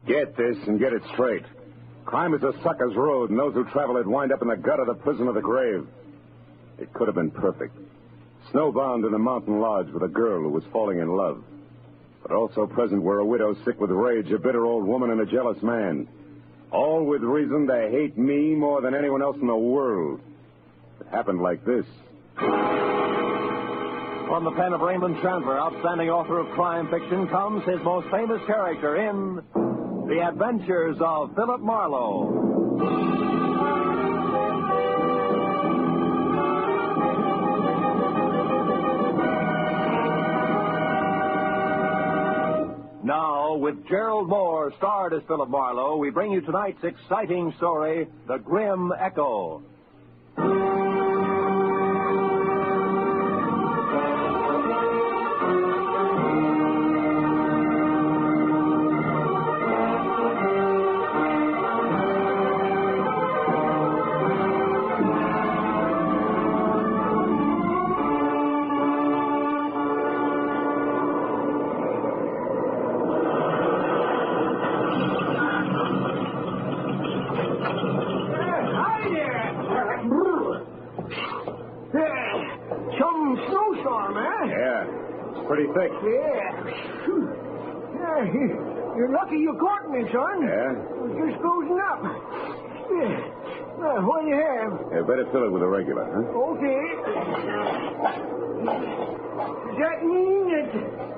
Get this and get it straight. Crime is a sucker's road, and those who travel it wind up in the gut of the prison of the grave. It could have been perfect. Snowbound in a mountain lodge with a girl who was falling in love. But also present were a widow sick with rage, a bitter old woman, and a jealous man. All with reason to hate me more than anyone else in the world. It happened like this. From the pen of Raymond Chandler, outstanding author of crime fiction, comes his most famous character in The Adventures of Phillip Marlow. Now, with Gerald Moore, starred as Phillip Marlow, we bring you tonight's exciting story, The Grim Echo. Pretty thick. Yeah. You're lucky you caught me, son. Yeah? I was just closing up. Yeah. What do you have? Better fill it with a regular, huh? Okay. Does that mean that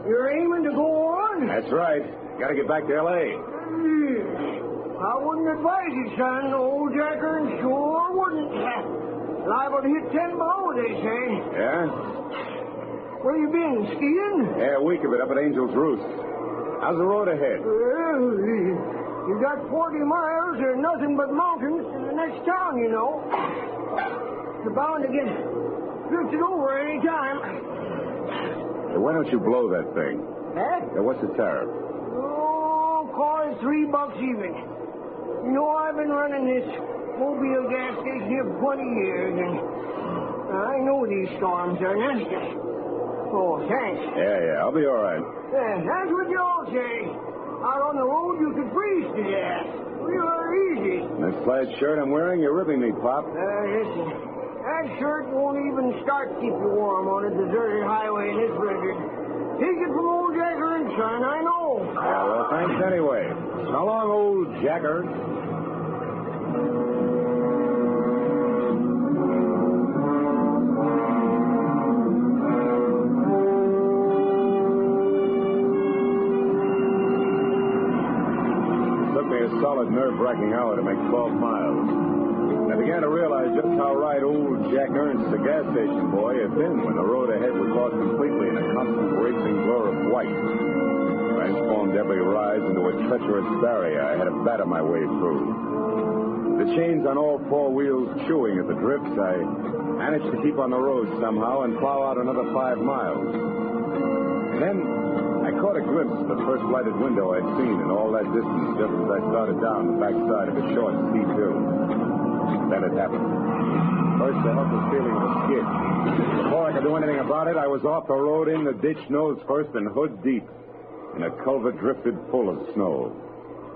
you're aiming to go on? That's right. Got to get back to L.A. I wouldn't advise it, son. Old Jacker and sure wouldn't. Liable to hit 10 below, they say. Yeah? Where you been, skiing? Yeah, a week of it up at Angel's Roost. How's the road ahead? Well, you got 40 miles or nothing but mountains to the next town, you know. You're bound to get drifted over any time. Hey, why don't you blow that thing? Huh? Yeah, what's the tariff? Oh, call it $3 even. You know, I've been running this Mobile gas station here for 20 years, and I know these storms are nasty. Oh, thanks. Yeah, I'll be all right. Yeah, that's what you all say. Out on the road, you could freeze to death. Real easy. This plaid shirt I'm wearing, you're ripping me, Pop. Listen, that shirt won't even start to keep you warm on a deserted highway in this blizzard. Take it from old Jacker and Son, I know. Yeah, well, thanks anyway. So long, old Jacker. Solid nerve-wracking hour to make 12 miles. I began to realize just how right old Jack Ernst, the gas station boy, had been when the road ahead was lost completely in a constant racing blur of white. Transformed every rise into a treacherous barrier I had to batter my way through. The chains on all four wheels chewing at the drifts, I managed to keep on the road somehow and plow out another 5 miles. And then I caught a glimpse of the first lighted window I'd seen in all that distance just as I started down the backside of a short, steep hill. Then it happened. First, I felt the feeling of a skid. Before I could do anything about it, I was off the road, in the ditch, nose first and hood deep, in a culvert drifted full of snow.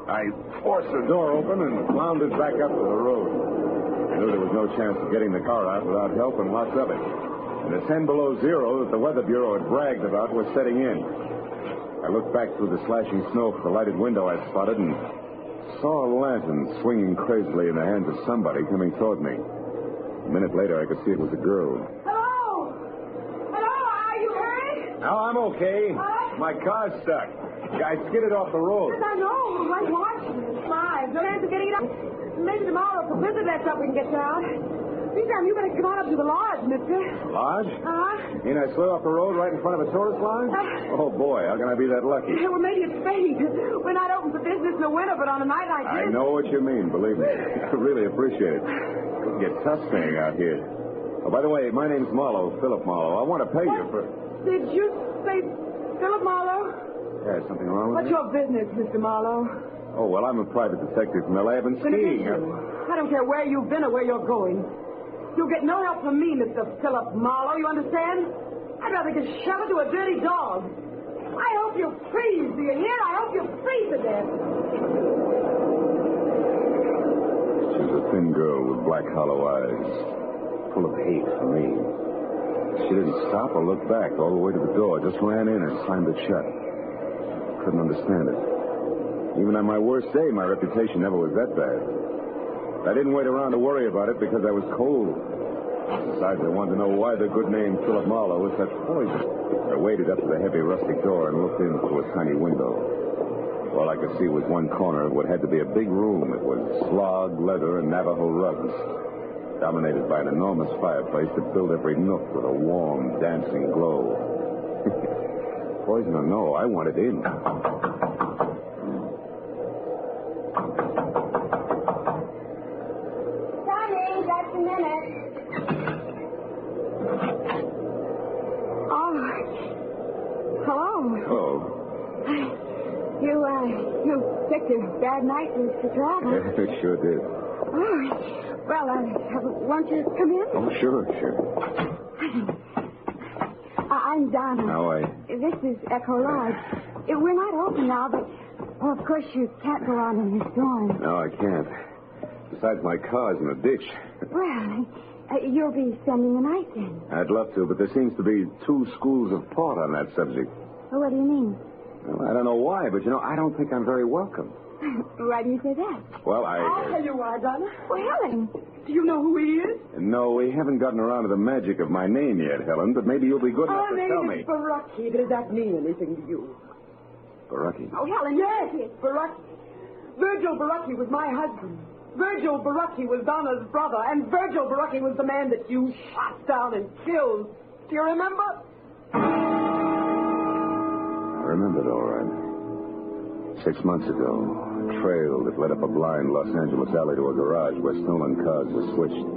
I forced the door open and floundered back up to the road. I knew there was no chance of getting the car out without help and lots of it. And the 10 below zero that the Weather Bureau had bragged about was setting in. I looked back through the slashing snow for the lighted window I'd spotted and saw a lantern swinging crazily in the hands of somebody coming toward me. A minute later, I could see it was a girl. Hello? Hello? Are you hurt? No, I'm okay. My car's stuck. I skidded off the road. I know. I'm watching it. My, no chance of getting it up. Maybe tomorrow if the blizzard lets up, we can get you out. Meantime, you better come on up to the lodge, mister. Lodge? Uh-huh. You mean I slid off the road right in front of a tourist lodge? Oh, boy, how can I be that lucky? Well, maybe it's fate. We're not open for business in the winter, but on a night like I this... know what you mean, believe me. I really appreciate it. It get tough staying out here. Oh, by the way, my name's Marlowe, Phillip Marlowe. I want to pay you for... Did you say Phillip Marlow? Yeah, something wrong with What's me? your business, Mr. Marlowe? Oh, well, I'm a private detective from L.A. I've been skiing. I don't care where you've been or where you're going. You'll get no help from me, Mr. Phillip Marlowe, you understand? I'd rather get shot to a dirty dog. I hope you freeze, do you hear? I hope you freeze to death. thin girl with black hollow eyes, full of hate for me. She didn't stop or look back all the way to the door, just ran in and slammed it shut. Couldn't understand it. Even on my worst day, my reputation never was that bad. I didn't wait around to worry about it because I was cold. Besides, I wanted to know why the good name Phillip Marlow was such poison. I waded up to the heavy rustic door and looked in through a tiny window. All I could see was one corner of what had to be a big room. It was slog, leather, and Navajo rugs, dominated by an enormous fireplace that filled every nook with a warm, dancing glow. Poison or no, I wanted in. You picked a bad night to travel. Yeah, sure did. Oh, well, won't you come in? Oh, sure. I'm Donna. How are you? This is Echo Lodge. We're not open now, but, well, of course, you can't go on in the storm. No, I can't. Besides, my car's in a ditch. Well, you'll be spending the night then. I'd love to, but there seems to be two schools of thought on that subject. Well, what do you mean? Well, I don't know why, but, I don't think I'm very welcome. Why do you say that? Well, I'll tell you why, Donna. Well, Helen. Do you know who he is? No, we haven't gotten around to the magic of my name yet, Helen, but maybe you'll be good enough to tell me. Baraki. Does that mean anything to you? Baraki? Oh, Helen, yes, Baraki. Virgil Baraki was my husband. Virgil Baraki was Donna's brother, and Virgil Baraki was the man that you shot down and killed. Do you remember? I remember it all right. 6 months ago, a trail that led up a blind Los Angeles alley to a garage where stolen cars were switched.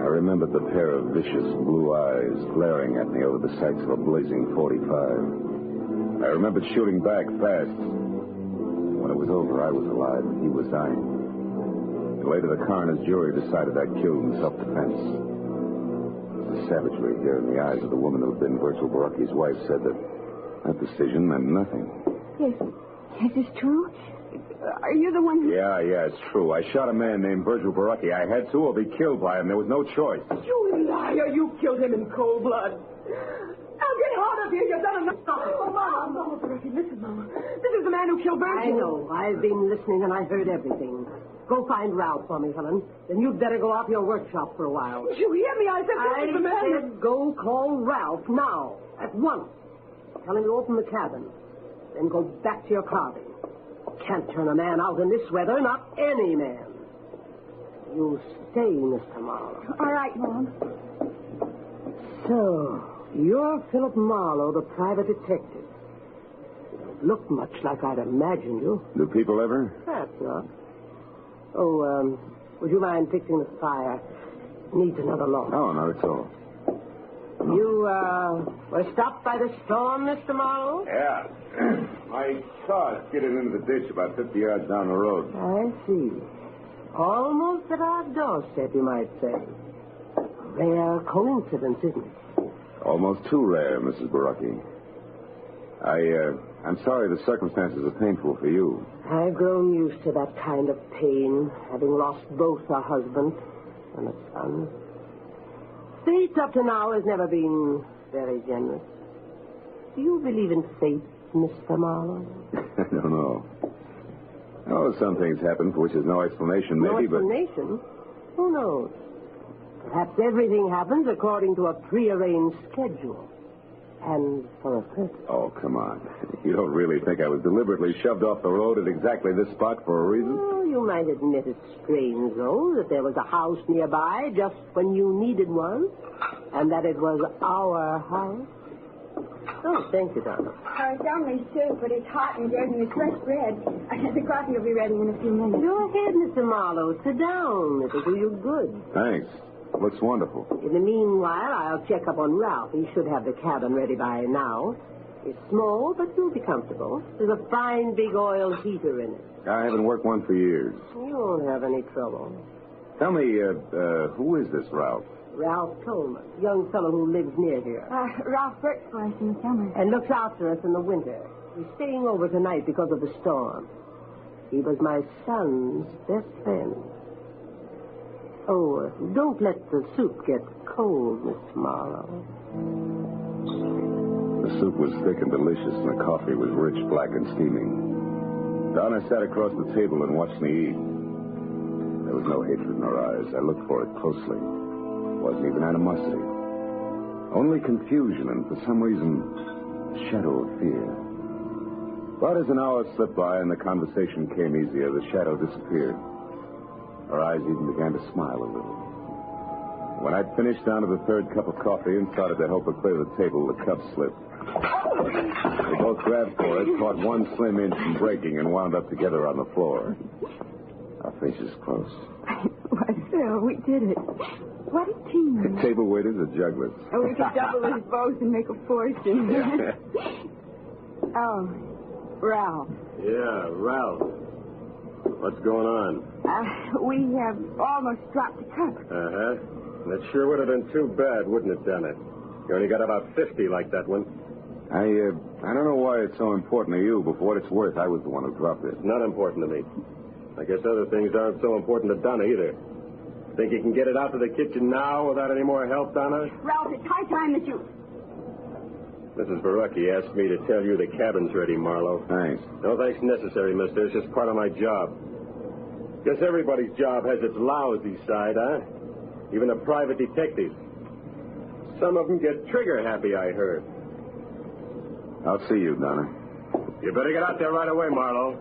I remembered the pair of vicious blue eyes glaring at me over the sights of a blazing .45. I remembered shooting back fast. When it was over, I was alive and he was dying. And later, the coroner's jury decided I killed in self-defense. The savagery here in the eyes of the woman who had been Virgil Baraki's wife said that decision meant nothing. Yes. Is this true? Are you the one who... Yeah, it's true. I shot a man named Virgil Baraki. I had to or be killed by him. There was no choice. You liar. You killed him in cold blood. Now get out of here. You've done enough. Stop it. Oh, Mama, Baraki, listen, Mama. This is the man who killed Virgil. I know. I've been listening and I heard everything. Go find Ralph for me, Helen. Then you'd better go off your workshop for a while. Did you hear me? I said this is the man. I said go call Ralph now. At once. Tell him to open the cabin. Then go back to your carving. Can't turn a man out in this weather, not any man. You stay, Mr. Marlowe. All right, Mom. So, you're Phillip Marlowe, the private detective. You don't look much like I'd imagined you. Do people ever? Perhaps not. Oh, would you mind fixing the fire? Needs another log. No, not at all. You, were stopped by the storm, Mr. Marlowe? Yeah. My car skidded into the ditch about 50 yards down the road. I see. Almost at our doorstep, you might say. Rare coincidence, isn't it? Almost too rare, Mrs. Baraki. I'm sorry the circumstances are painful for you. I've grown used to that kind of pain, having lost both a husband and a son. Fate up to now has never been very generous. Do you believe in fate, Mr. Marlowe? I don't know. Oh, some things happen for which there's no explanation, maybe, no explanation? Who knows? Perhaps everything happens according to a prearranged schedule. And for a purpose. Oh, come on. You don't really think I was deliberately shoved off the road at exactly this spot for a reason? Oh, you might admit it's strange, though, that there was a house nearby just when you needed one, and that it was our house. Oh, thank you, Donna. It's only soup, but it's hot and good, and it's fresh bread. The coffee will be ready in a few minutes. Go ahead, Mr. Marlowe. Sit down. It'll do you good. Thanks. Looks wonderful. In the meanwhile, I'll check up on Ralph. He should have the cabin ready by now. It's small, but you'll be comfortable. There's a fine big oil heater in it. I haven't worked one for years. You won't have any trouble. Tell me, who is this Ralph? Ralph Tolman, young fellow who lives near here. Ralph works for us in the summer. And looks after us in the winter. He's staying over tonight because of the storm. He was my son's best friend. Oh, don't let the soup get cold, Miss Marlowe. The soup was thick and delicious, and the coffee was rich, black, and steaming. Donna sat across the table and watched me eat. There was no hatred in her eyes. I looked for it closely. It wasn't even animosity. Only confusion and, for some reason, a shadow of fear. But as an hour slipped by and the conversation came easier, the shadow disappeared. Her eyes even began to smile a little. When I'd finished down to the third cup of coffee and started to help her clear the table, the cup slipped. We both grabbed for it, caught one slim inch from breaking, and wound up together on the floor. Our faces close. Why, Phil, we did it. What a team. Table waiters are jugglers. Oh, we could double as both and make a fortune. Oh, Ralph. Yeah, Ralph. What's going on? We have almost dropped the cup. Uh-huh. That sure would have been too bad, wouldn't it, Donna? You only got about 50 like that one. I don't know why it's so important to you, but for what it's worth, I was the one who dropped it. It's not important to me. I guess other things aren't so important to Donna either. Think you can get it out to the kitchen now without any more help, Donna? Ralph, it's high time that you... Mrs. Baracki asked me to tell you the cabin's ready, Marlowe. Thanks. No thanks necessary, mister. It's just part of my job. Guess everybody's job has its lousy side, huh? Even a private detective. Some of them get trigger happy, I heard. I'll see you, Donna. You better get out there right away, Marlowe.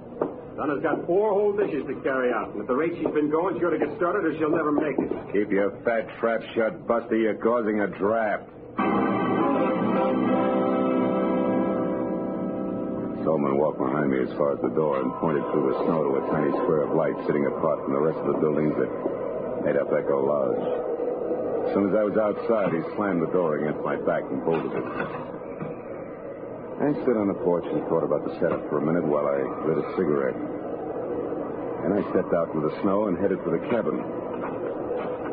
Donna's got 4 whole dishes to carry out. And at the rate she's been going, she's going to get started or she'll never make it. Keep your fat trap shut, Buster. You're causing a draft. Solomon walked behind me as far as the door and pointed through the snow to a tiny square of light sitting apart from the rest of the buildings that made up Echo Lodge. As soon as I was outside, he slammed the door against my back and bolted it. I stood on the porch and thought about the setup for a minute while I lit a cigarette. Then I stepped out into the snow and headed for the cabin.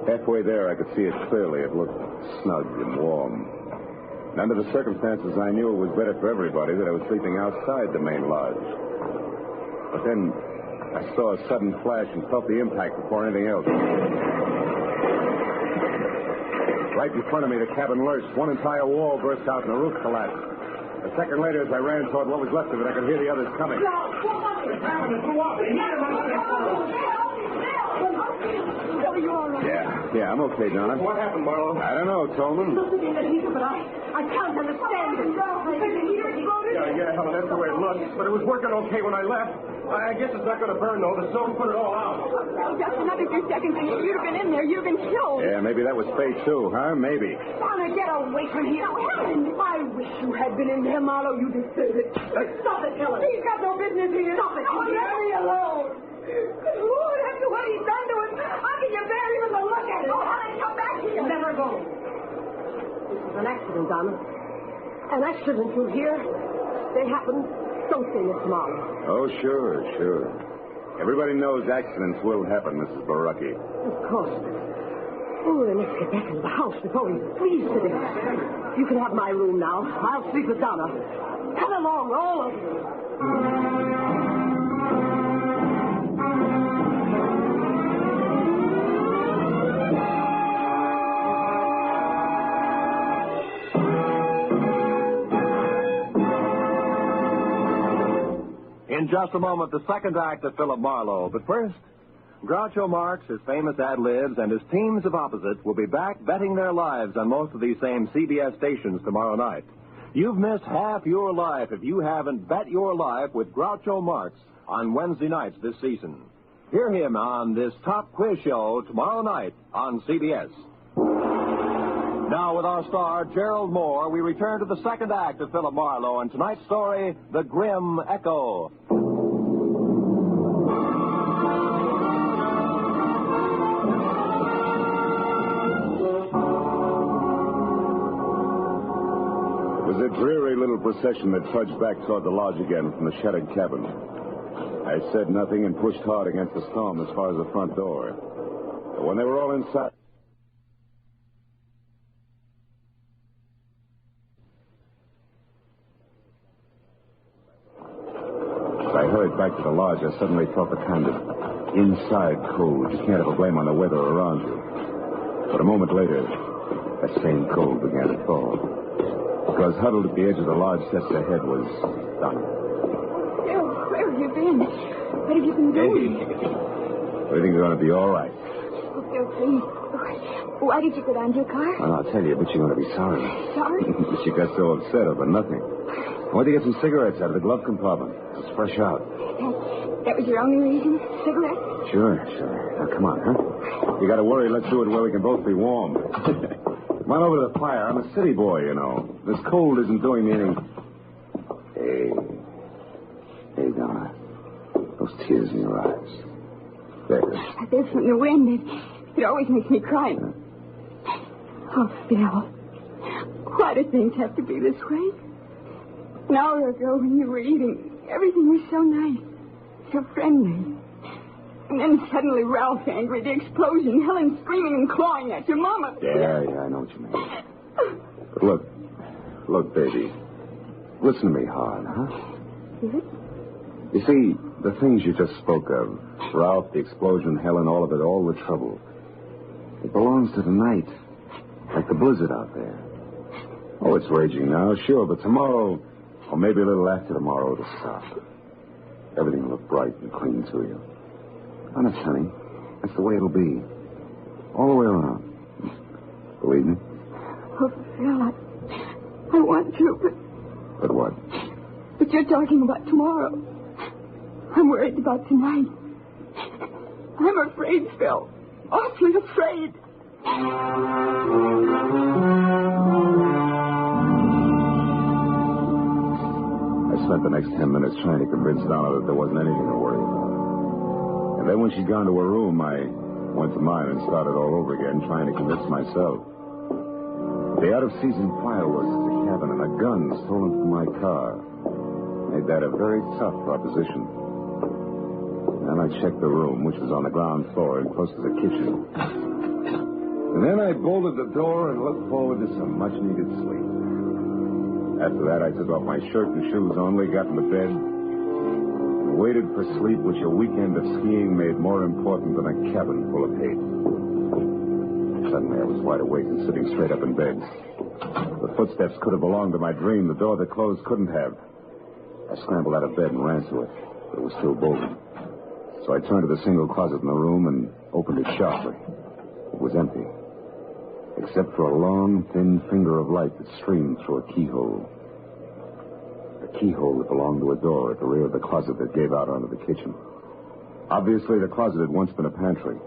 Halfway there, I could see it clearly. It looked snug and warm. And under the circumstances, I knew it was better for everybody that I was sleeping outside the main lodge. But then I saw a sudden flash and felt the impact before anything else. Right in front of me, the cabin lurched. One entire wall burst out and the roof collapsed. A second later, as I ran toward what was left of it, I could hear the others coming. Yeah, I'm okay, Donna. What happened, Marlowe? I don't know, Tolman. I can't understand it. Yeah, Helen, that's the way it looks. But it was working okay when I left. I guess it's not going to burn, though. The snow put it all out. Well, just another few seconds, and if you'd have been in there, you'd have been killed. Yeah, maybe that was fate, too, huh? Maybe. Donna, get away from here. Helen, I wish you had been in there, Marlowe. You deserve it. Stop it, Helen. He's got no business here. Stop it. Oh, let me alone. Good Lord, after what he's done to us, how can you bear even to look at it? Oh, Helen, come back here. Let her go. This is an accident, Donna. An accident, you hear? They happened. Don't say Miss Marlowe. Oh, sure. Everybody knows accidents will happen, Mrs. Baracki. Of course. Oh, then let's get back into the house before we freeze to death. You can have my room now. I'll sleep with Donna. Come along, all of you. In just a moment, the second act of Philip Marlowe. But first, Groucho Marx, his famous ad-libs, and his teams of opposites will be back betting their lives on most of these same CBS stations tomorrow night. You've missed half your life if you haven't bet your life with Groucho Marx on Wednesday nights this season. Hear him on this top quiz show tomorrow night on CBS. Now, with our star, Gerald Moore, we return to the second act of Philip Marlowe and tonight's story, The Grim Echo. It was a dreary little procession that trudged back toward the lodge again from the shattered cabin. I said nothing and pushed hard against the storm as far as the front door. But when they were all inside... I hurried back to the lodge garage, I suddenly felt the kind of inside cold. You can't have a blame on the weather around you. But a moment later, that same cold began to fall. Because huddled at the edge of the large chest ahead was Donna. Phil, where have you been? What have you been doing? Everything's going to be all right. Oh, Phil, please. Why did you go down to your car? Well, I'll tell you, but you're going to be sorry. Sorry? She got so upset over nothing. I went to get some cigarettes out of the glove compartment. It was fresh out. That was your only reason? Cigarettes? Sure. Now, come on, huh? You got to worry. Let's do it where we can both be warm. Come on over to the fire. I'm a city boy, you know. This cold isn't doing me any... Hey, Donna. Those tears in your eyes. There. They're from the wind. It always makes me cry. Oh, Phil. Why do things have to be this way? An hour ago when you were eating, everything was so nice, so friendly. And then suddenly Ralph angry, the explosion, Helen screaming and clawing at your mama. Yeah, I know what you mean. But look, baby. Listen to me hard, huh? Yes? You see, the things you just spoke of, Ralph, the explosion, Helen, all of it, all the trouble, it belongs to the night, like the blizzard out there. Oh, it's raging now, sure, but tomorrow, or maybe a little after tomorrow, it'll stop. Everything will look bright and clean to you. Honest, honey, that's the way it'll be. All the way around. Believe me? Oh, Phil, I want to, but... But what? But you're talking about tomorrow. I'm worried about tonight. I'm afraid, Phil. Awfully afraid. I spent the next 10 minutes trying to convince Donna that there wasn't anything to worry about. And then when she'd gone to her room, I went to mine and started all over again, trying to convince myself. The out-of-season fireworks at the cabin and a gun stolen from my car made that a very tough proposition. Then I checked the room, which was on the ground floor and close to the kitchen. And then I bolted the door and looked forward to some much-needed sleep. After that, I took off my shirt and shoes only, got into bed, and waited for sleep, which a weekend of skiing made more important than a cabin full of hate. Suddenly, I was wide awake and sitting straight up in bed. The footsteps could have belonged to my dream. The door that closed couldn't have. I scrambled out of bed and ran to it, but it was still bolted. So I turned to the single closet in the room and opened it sharply. It was empty, except for a long, thin finger of light that streamed through a keyhole. A keyhole that belonged to a door at the rear of the closet that gave out onto the kitchen. Obviously, the closet had once been a pantry.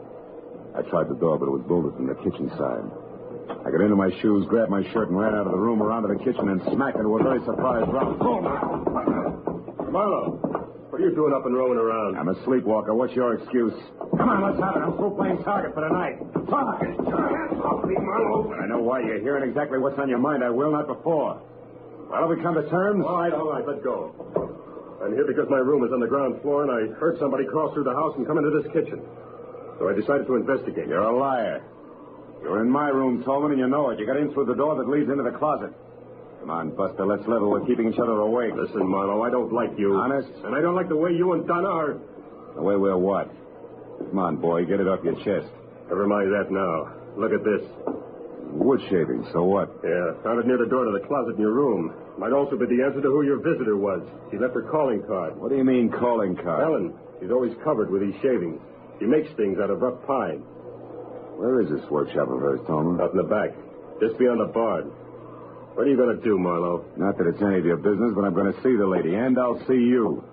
I tried the door, but it was bolted from the kitchen side. I got into my shoes, grabbed my shirt, and ran out of the room around to the kitchen and smacked into a very surprised Ralph. Marlow, what are you doing up and roaming around? I'm a sleepwalker. What's your excuse? Come on, let's have it. I'm through playing target for the night. Target. Marlow. I know why you're here and exactly what's on your mind. I will, not before. Well, have we come to terms? All right, let go. I'm here because my room is on the ground floor, and I heard somebody cross through the house and come into this kitchen. So I decided to investigate. You're a liar. You're in my room, Tolman, and you know it. You got in through the door that leads into the closet. Come on, Buster, let's level. We're keeping each other awake. Listen, Marlow, I don't like you. Honest? And I don't like the way you and Donna are... The way we're what? Come on, boy, get it off your chest. Never mind that now. Look at this. Wood shaving, so what? Yeah, found it near the door to the closet in your room. Might also be the answer to who your visitor was. She left her calling card. What do you mean, calling card? Helen. She's always covered with these shavings. She makes things out of rough pine. Where is this workshop of hers, Tolman? Out in the back. Just beyond the barn. What are you going to do, Marlow? Not that it's any of your business, but I'm going to see the lady, and I'll see you.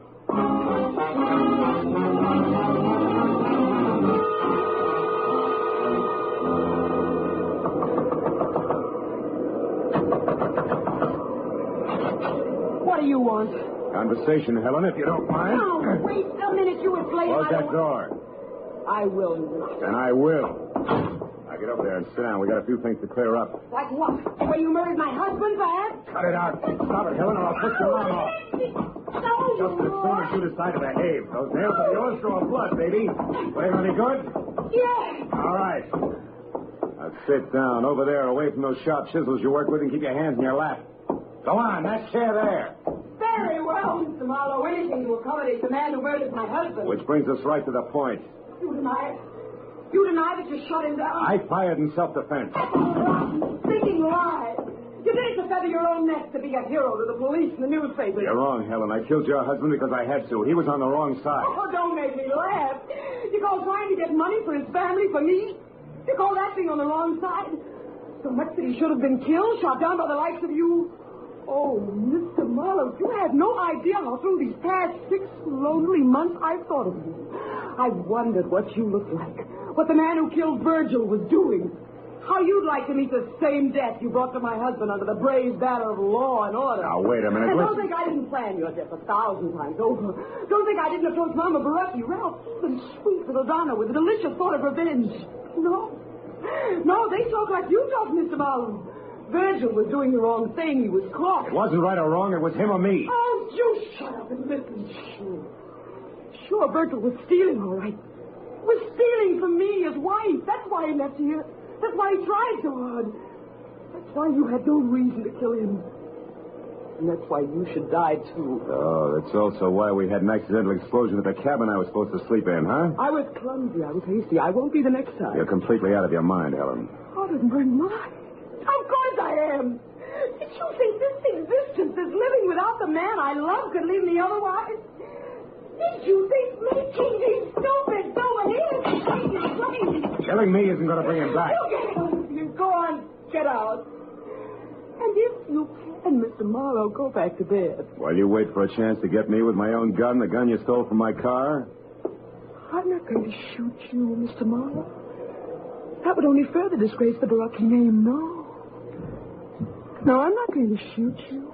What do you want? Conversation, Helen, if you don't mind. No, wait a minute, you were playing. Close that door. I will not. And I will. Now get over there and sit down. We got a few things to clear up. Like what? The way you murdered my husband, Dad? Cut it out. Stop it, Helen, or I'll push your arm off. No, Just as soon as you decide to behave. Those nails of yours draw blood, baby. Flavor any good? Yes. All right. Now sit down over there, away from those sharp chisels you work with, and keep your hands in your lap. Go on, that chair there. Very well, Mr. Marlowe. Anything to accommodate the man who murdered my husband. Which brings us right to the point. You deny it? You deny that you shot him down? I fired in self-defense. That's a rotten, stinking lie. You did it to feather your own nest to be a hero to the police and the newspapers. You're wrong, Helen. I killed your husband because I had to. He was on the wrong side. Oh, don't make me laugh. You call trying to get money for his family, for me? You call that being on the wrong side? So much that he should have been killed, shot down by the likes of you? Oh, Mr. Marlowe, you have no idea how through these past 6 lonely months I've thought of you. I've wondered what you looked like, what the man who killed Virgil was doing, how you'd like to meet the same death you brought to my husband under the brave banner of law and order. Now, wait a minute. And don't think I didn't plan your death 1,000 times over. Don't think I didn't approach Mama Baraki, Ralph, and sweet little Donna with a delicious thought of revenge. No. No, they talk like you talk, Mr. Marlowe. Virgil was doing the wrong thing. He was caught. It wasn't right or wrong. It was him or me. Oh, you shut up and listen. Sure, Virgil was stealing, all right. Was stealing from me, his wife. That's why he left here. That's why he tried so hard. That's why you had no reason to kill him. And that's why you should die, too. Oh, that's also why we had an accidental explosion at the cabin I was supposed to sleep in, huh? I was clumsy. I was hasty. I won't be the next time. You're completely out of your mind, Helen. Out of my mind? Of course I am. Did you think this existence, this living without the man I love, could leave me otherwise? Did you think making these stupid souvenirs? Killing me isn't going to bring him back. You get out. You go on. Get out. And if you can, Mr. Marlowe, go back to bed. While you wait for a chance to get me with my own gun, the gun you stole from my car? I'm not going to shoot you, Mr. Marlowe. That would only further disgrace the Baraki name. No, I'm not going to shoot you.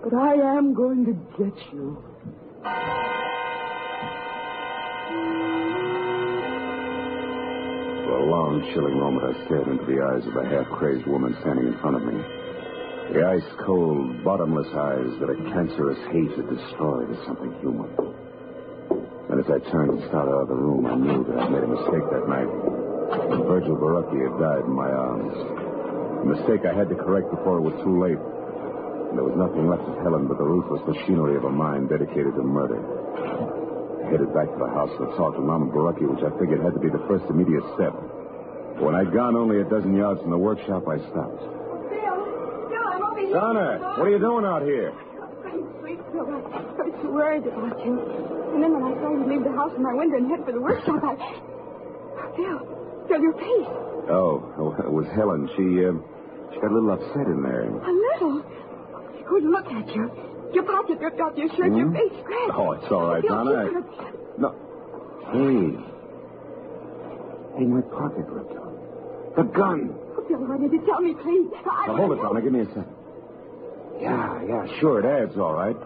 But I am going to get you. For a long, chilling moment, I stared into the eyes of a half-crazed woman standing in front of me. The ice-cold, bottomless eyes that a cancerous hate had destroyed as something human. And as I turned and started out of the room, I knew that I'd made a mistake that night. Virgil Baraki had died in my arms. A mistake I had to correct before it was too late. And there was nothing left of Helen but the ruthless machinery of a mind dedicated to murder. I headed back to the house to talk to Mama Baraki, which I figured had to be the first immediate step. But when I'd gone only a dozen yards from the workshop, I stopped. Bill, I'm over here. Donna, what are you doing out here? I'm so worried about you. And then when I saw you leave the house from my window and head for the workshop, Phil, your face. Oh, it was Helen. She got a little upset in there. A little? Oh, look at you. Your pocket ripped off your shirt, your face scratched. Oh, it's all right, Phil, Donna. No. Hey, my pocket ripped off. The gun. Oh, Phil, why did you tell me, please? Now, hold it, Donna. Give me a second. Yeah, sure, it adds, all right.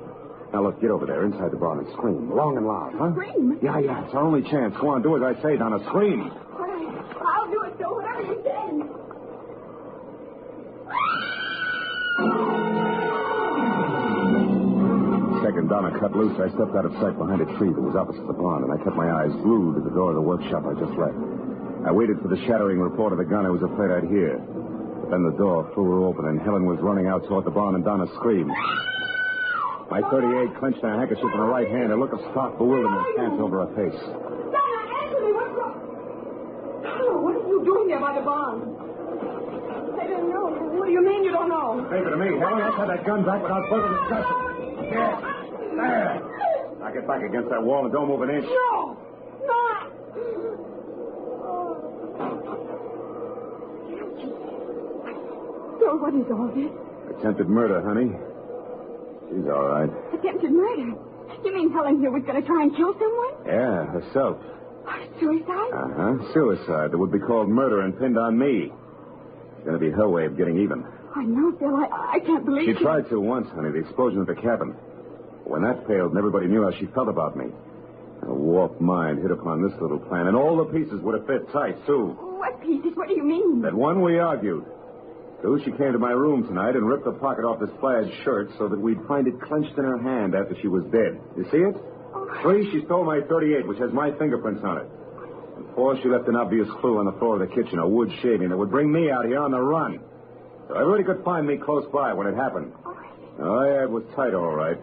Now, look, get over there inside the barn and scream. Long and loud, huh? Scream? Yeah, it's our only chance. Go on, do as I say, Donna. Scream. All right. I'll do it, Phil, whatever you say. Second Donna cut loose, I stepped out of sight behind a tree that was opposite the barn, and I kept my eyes glued to the door of the workshop I just left. I waited for the shattering report of the gun I was afraid I'd hear. But then the door flew open, and Helen was running out toward the barn, and Donna screamed. My .38 clenched in a handkerchief in her right hand, a look of stark bewilderment danced over her face. Donna, answer me. What's wrong? Donna, what are you doing there by the barn? I don't know. What do you mean you don't know? Favor to me, Helen. Let's have that gun back without further discussion. There. Now get back against that wall and don't move an inch. No. Phil, what is all this? Attempted murder, honey. She's all right. Attempted murder? You mean Helen here was going to try and kill someone? Yeah, herself. Suicide? Uh-huh. Suicide. That would be called murder and pinned on me. It's going to be her way of getting even. I know, Phil. I can't believe She tried to once, honey, the explosion at the cabin. When that failed and everybody knew how she felt about me, a warped mind hit upon this little plan, and all the pieces would have fit tight, too. What pieces? What do you mean? That one, we argued. Two, she came to my room tonight and ripped the pocket off this plaid shirt so that we'd find it clenched in her hand after she was dead. You see it? Oh. 3, she stole my .38, which has my fingerprints on it. And 4, she left an obvious clue on the floor of the kitchen, a wood shaving that would bring me out here on the run. Everybody could find me close by when it happened. Oh, yeah, it was tight, all right.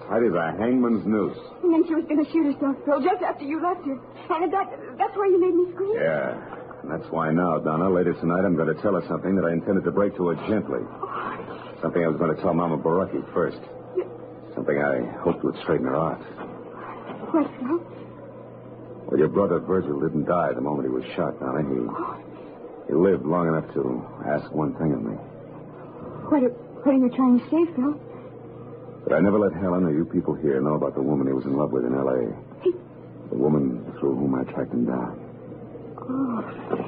Tight as a hangman's noose. And then she was going to shoot herself, Phil, just after you left her. And that's where you made me scream? Yeah. And that's why now, Donna, later tonight, I'm going to tell her something that I intended to break to her gently. Something I was going to tell Mama Baraki first. Something I hoped would straighten her out. What, Phil? Well, your brother Virgil didn't die the moment he was shot, Donna. He lived long enough to ask one thing of me. What are you trying to say, Phil? But I never let Helen or you people here know about the woman he was in love with in L.A. The woman through whom I tracked him down. Oh, Phil.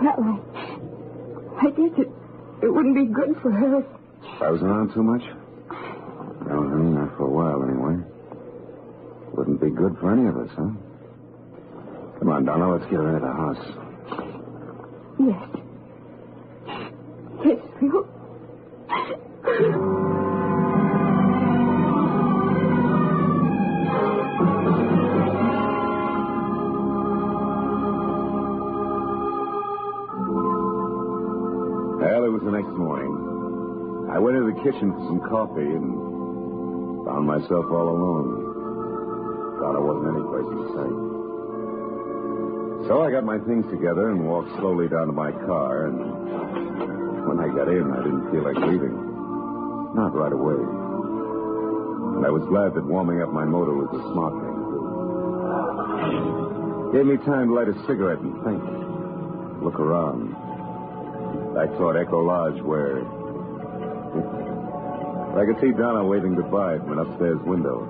Yeah. Well, I guess it wouldn't be good for her if I was around too much? No, honey, not for a while, anyway. Wouldn't be good for any of us, huh? Come on, Donna, let's get her into the house. Yes. Yes, Phil. Well, it was the next morning. I went into the kitchen for some coffee and found myself all alone. Donna wasn't any place in sight. So I got my things together and walked slowly down to my car, and when I got in, I didn't feel like leaving. Not right away. And I was glad that warming up my motor was a smart thing, too. Gave me time to light a cigarette and think. Look around. Back toward Echo Lodge, where I could see Donna waving goodbye from an upstairs window.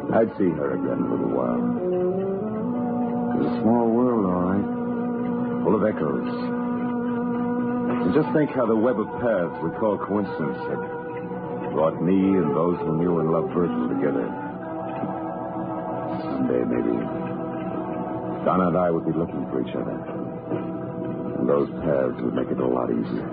I'd see her again in a little while. It's a small world, all right. Full of echoes. And just think how the web of paths we call coincidence had brought me and those who knew and loved Virgil together. Someday, maybe, Donna and I would be looking for each other. And those paths would make it a lot easier.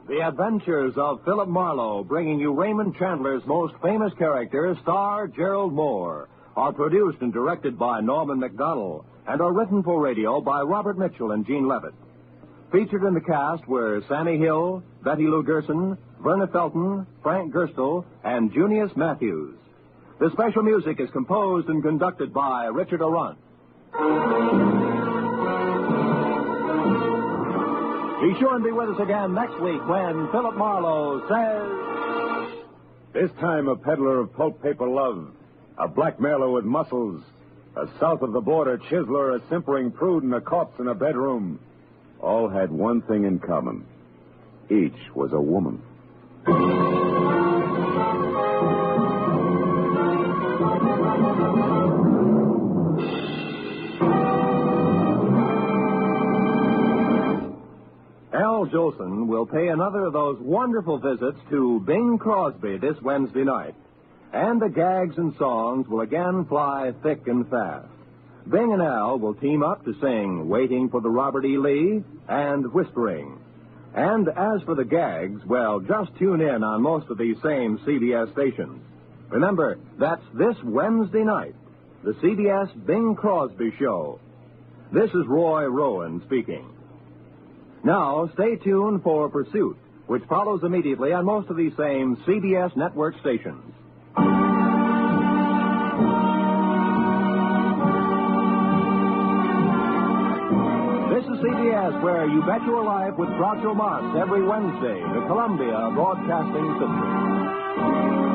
The Adventures of Phillip Marlow, bringing you Raymond Chandler's most famous character, star Gerald Moore, are produced and directed by Norman McDonald and are written for radio by Robert Mitchell and Gene Levitt. Featured in the cast were Sammy Hill, Betty Lou Gerson, Verna Felton, Frank Gerstle, and Junius Matthews. The special music is composed and conducted by Richard Arant. Be sure and be with us again next week when Phillip Marlow says... This time a peddler of pulp paper love, a blackmailer with muscles, a south of the border chiseler, a simpering prude, and a corpse in a bedroom, all had one thing in common. Each was a woman. Al Jolson will pay another of those wonderful visits to Bing Crosby this Wednesday night. And the gags and songs will again fly thick and fast. Bing and Al will team up to sing Waiting for the Robert E. Lee and Whispering. And as for the gags, well, just tune in on most of these same CBS stations. Remember, that's this Wednesday night, the CBS Bing Crosby Show. This is Roy Rowan speaking. Now, stay tuned for Pursuit, which follows immediately on most of these same CBS network stations. This is CBS, where You Bet Your Life with Groucho Marx every Wednesday, the Columbia Broadcasting System.